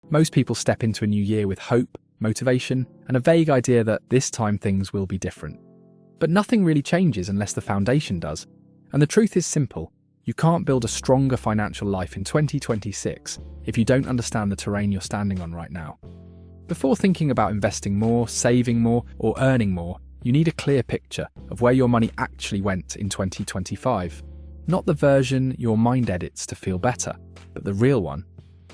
Most people step into a new year with hope, motivation, and a vague idea that this time things will be different. But nothing really changes unless the foundation does. And the truth is simple. You can't build a stronger financial life in 2026 if you don't understand the terrain you're standing on right now. Before thinking about investing more, saving more, or earning more, you need a clear picture of where your money actually went in 2025. Not the version your mind edits to feel better, but the real one.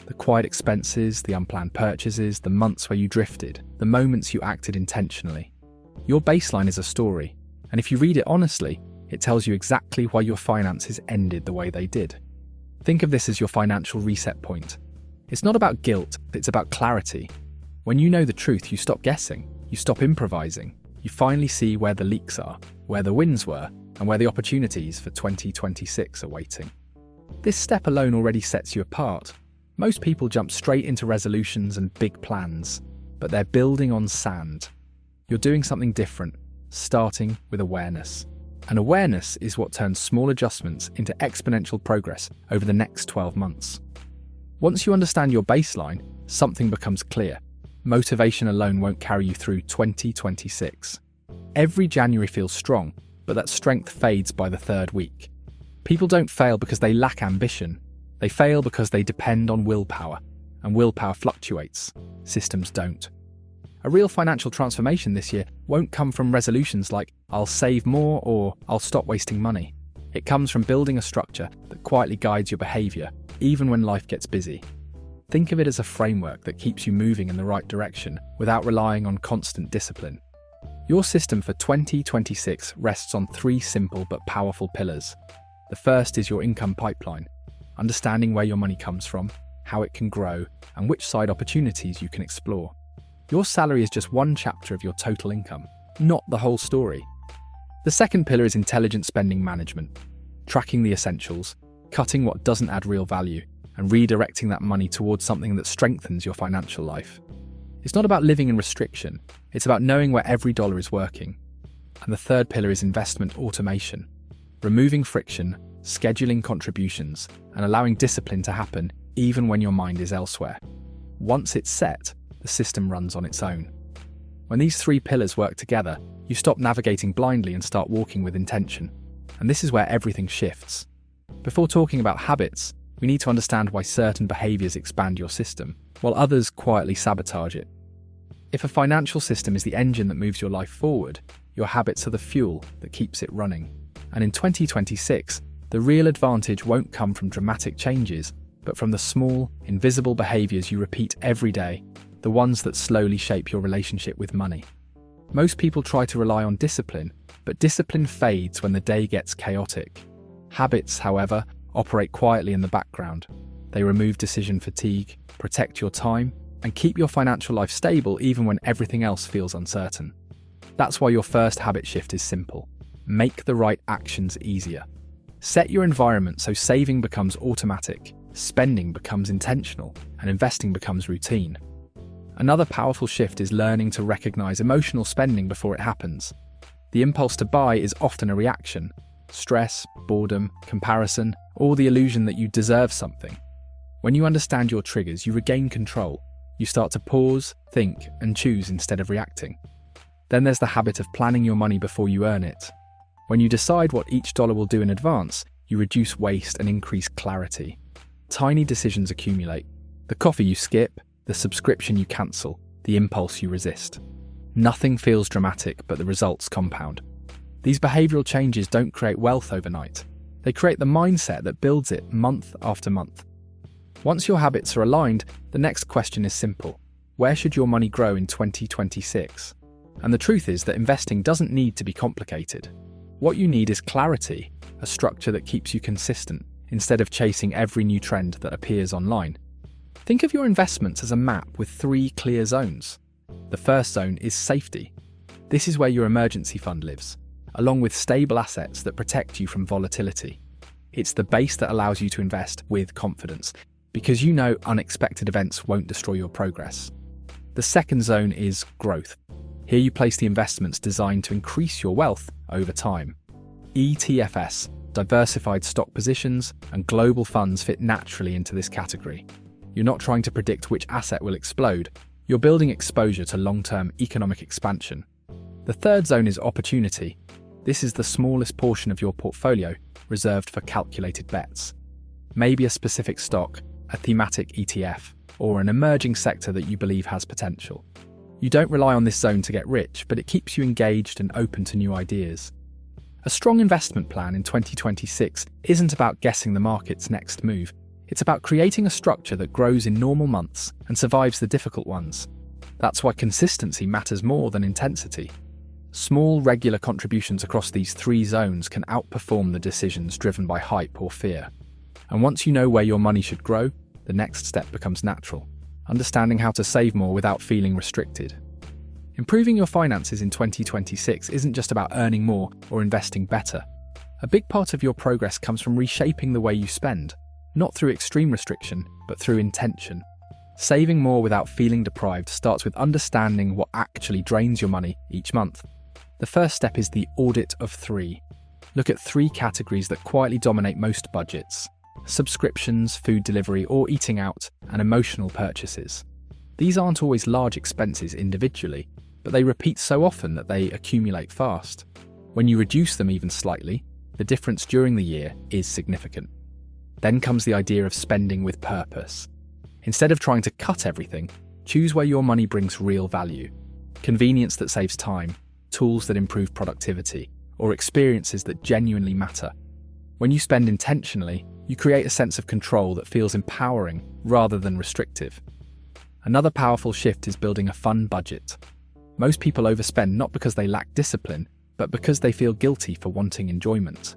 The quiet expenses, the unplanned purchases, the months where you drifted, the moments you acted intentionally. Your baseline is a story, and if you read it honestly, it tells you exactly why your finances ended the way they did. Think of this as your financial reset point. It's not about guilt, it's about clarity. When you know the truth, you stop guessing, you stop improvising, you finally see where the leaks are, where the wins were, and where the opportunities for 2026 are waiting. This step alone already sets you apart. Most people jump straight into resolutions and big plans, but they're building on sand. You're doing something different, starting with awareness. And awareness is what turns small adjustments into exponential progress over the next 12 months. Once you understand your baseline, something becomes clear. Motivation alone won't carry you through 2026. Every January feels strong, but that strength fades by the third week. People don't fail because they lack ambition. They fail because they depend on willpower, and willpower fluctuates. Systems don't. A real financial transformation this year won't come from resolutions like "I'll save more" or "I'll stop wasting money." It comes from building a structure that quietly guides your behavior, even when life gets busy. Think of it as a framework that keeps you moving in the right direction without relying on constant discipline. Your system for 2026 rests on 3 simple but powerful pillars. The first is your income pipeline, understanding where your money comes from, how it can grow, and which side opportunities you can explore. Your salary is just one chapter of your total income, not the whole story. The second pillar is intelligent spending management, tracking the essentials, cutting what doesn't add real value, and redirecting that money towards something that strengthens your financial life. It's not about living in restriction, it's about knowing where every dollar is working. And the third pillar is investment automation, removing friction, scheduling contributions, and allowing discipline to happen even when your mind is elsewhere. Once it's set, the system runs on its own. When these 3 pillars work together, you stop navigating blindly and start walking with intention. And this is where everything shifts. Before talking about habits, we need to understand why certain behaviors expand your system, while others quietly sabotage it. If a financial system is the engine that moves your life forward, your habits are the fuel that keeps it running. And in 2026, the real advantage won't come from dramatic changes, but from the small, invisible behaviors you repeat every day, the ones that slowly shape your relationship with money. Most people try to rely on discipline, but discipline fades when the day gets chaotic. Habits, however, operate quietly in the background. They remove decision fatigue, protect your time, and keep your financial life stable even when everything else feels uncertain. That's why your first habit shift is simple. Make the right actions easier. Set your environment so saving becomes automatic, spending becomes intentional, and investing becomes routine. Another powerful shift is learning to recognize emotional spending before it happens. The impulse to buy is often a reaction. Stress, boredom, comparison, or the illusion that you deserve something. When you understand your triggers, you regain control. You start to pause, think, and choose instead of reacting. Then there's the habit of planning your money before you earn it. When you decide what each dollar will do in advance, you reduce waste and increase clarity. Tiny decisions accumulate. The coffee you skip, the subscription you cancel, the impulse you resist. Nothing feels dramatic, but the results compound. These behavioral changes don't create wealth overnight. They create the mindset that builds it month after month. Once your habits are aligned, the next question is simple. Where should your money grow in 2026? And the truth is that investing doesn't need to be complicated. What you need is clarity, a structure that keeps you consistent, instead of chasing every new trend that appears online. Think of your investments as a map with 3 clear zones. The first zone is safety. This is where your emergency fund lives, along with stable assets that protect you from volatility. It's the base that allows you to invest with confidence, because you know unexpected events won't destroy your progress. The second zone is growth. Here you place the investments designed to increase your wealth over time. ETFs, diversified stock positions, and global funds fit naturally into this category. You're not trying to predict which asset will explode. You're building exposure to long-term economic expansion. The third zone is opportunity. This is the smallest portion of your portfolio reserved for calculated bets. Maybe a specific stock, a thematic ETF, or an emerging sector that you believe has potential. You don't rely on this zone to get rich, but it keeps you engaged and open to new ideas. A strong investment plan in 2026 isn't about guessing the market's next move. It's about creating a structure that grows in normal months and survives the difficult ones. That's why consistency matters more than intensity. Small, regular contributions across these three zones can outperform the decisions driven by hype or fear. And once you know where your money should grow, the next step becomes natural. Understanding how to save more without feeling restricted. Improving your finances in 2026 isn't just about earning more or investing better. A big part of your progress comes from reshaping the way you spend, not through extreme restriction, but through intention. Saving more without feeling deprived starts with understanding what actually drains your money each month. The first step is the audit of three. Look at three categories that quietly dominate most budgets: subscriptions, food delivery, or eating out, and emotional purchases. These aren't always large expenses individually, but they repeat so often that they accumulate fast. When you reduce them even slightly, the difference during the year is significant. Then comes the idea of spending with purpose. Instead of trying to cut everything, choose where your money brings real value. Convenience that saves time, tools that improve productivity, or experiences that genuinely matter. When you spend intentionally, you create a sense of control that feels empowering rather than restrictive. Another powerful shift is building a fun budget. Most people overspend not because they lack discipline, but because they feel guilty for wanting enjoyment.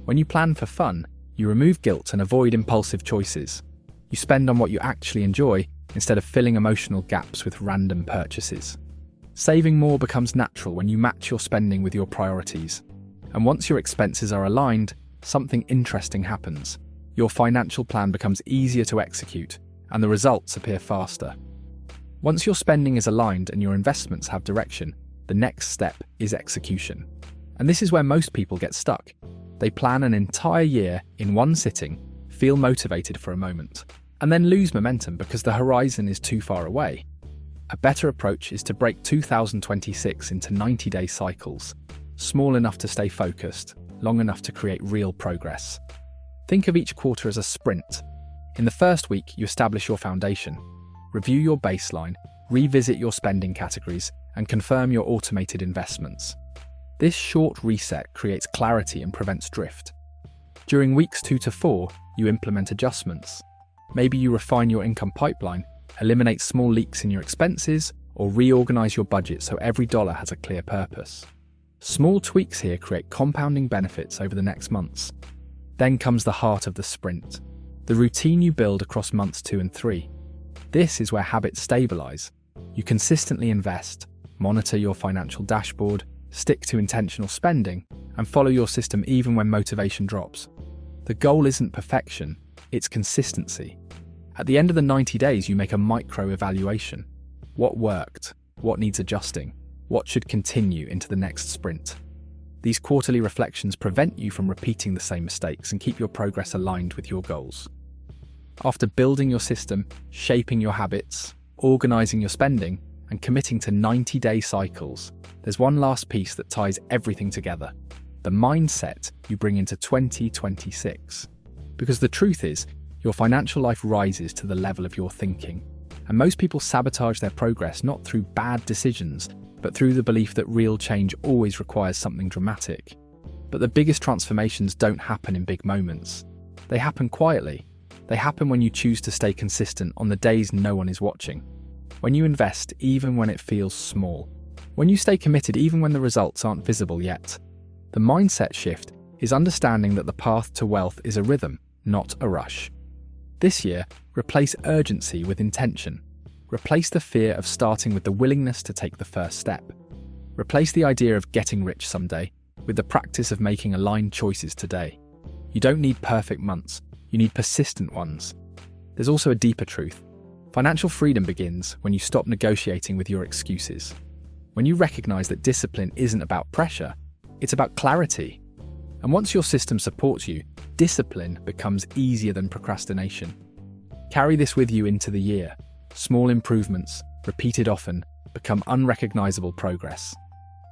When you plan for fun, you remove guilt and avoid impulsive choices. You spend on what you actually enjoy instead of filling emotional gaps with random purchases. Saving more becomes natural when you match your spending with your priorities. And once your expenses are aligned, something interesting happens. Your financial plan becomes easier to execute, and the results appear faster. Once your spending is aligned and your investments have direction, the next step is execution. And this is where most people get stuck. They plan an entire year in one sitting, feel motivated for a moment, and then lose momentum because the horizon is too far away. A better approach is to break 2026 into 90-day cycles, small enough to stay focused, long enough to create real progress. Think of each quarter as a sprint. In the first week, you establish your foundation, review your baseline, revisit your spending categories, and confirm your automated investments. This short reset creates clarity and prevents drift. During weeks 2 to 4, you implement adjustments. Maybe you refine your income pipeline, eliminate small leaks in your expenses, or reorganize your budget so every dollar has a clear purpose. Small tweaks here create compounding benefits over the next months. Then comes the heart of the sprint, the routine you build across months 2 and 3. This is where habits stabilize. You consistently invest, monitor your financial dashboard, stick to intentional spending, and follow your system even when motivation drops. The goal isn't perfection, it's consistency. At the end of the 90 days, you make a micro-evaluation. What worked? What needs adjusting? What should continue into the next sprint? These quarterly reflections prevent you from repeating the same mistakes and keep your progress aligned with your goals. After building your system, shaping your habits, organizing your spending, and committing to 90-day cycles, there's one last piece that ties everything together: the mindset you bring into 2026. Because the truth is, your financial life rises to the level of your thinking. And most people sabotage their progress not through bad decisions, but through the belief that real change always requires something dramatic. But the biggest transformations don't happen in big moments. They happen quietly. They happen when you choose to stay consistent on the days no one is watching. When you invest even when it feels small. When you stay committed even when the results aren't visible yet. The mindset shift is understanding that the path to wealth is a rhythm, not a rush. This year, replace urgency with intention. Replace the fear of starting with the willingness to take the first step. Replace the idea of getting rich someday with the practice of making aligned choices today. You don't need perfect months, you need persistent ones. There's also a deeper truth. Financial freedom begins when you stop negotiating with your excuses. When you recognize that discipline isn't about pressure, it's about clarity. And once your system supports you, discipline becomes easier than procrastination. Carry this with you into the year. Small improvements, repeated often, become unrecognizable progress.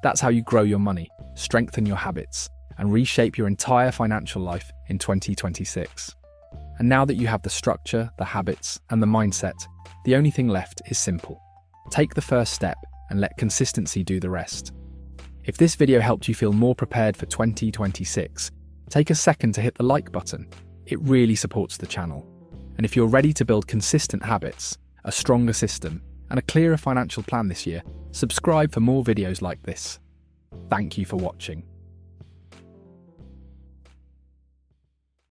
That's how you grow your money, strengthen your habits, and reshape your entire financial life in 2026. And now that you have the structure, the habits, and the mindset, the only thing left is simple. Take the first step and let consistency do the rest. If this video helped you feel more prepared for 2026, take a second to hit the like button. It really supports the channel. And if you're ready to build consistent habits, a stronger system, and a clearer financial plan this year, subscribe for more videos like this. Thank you for watching.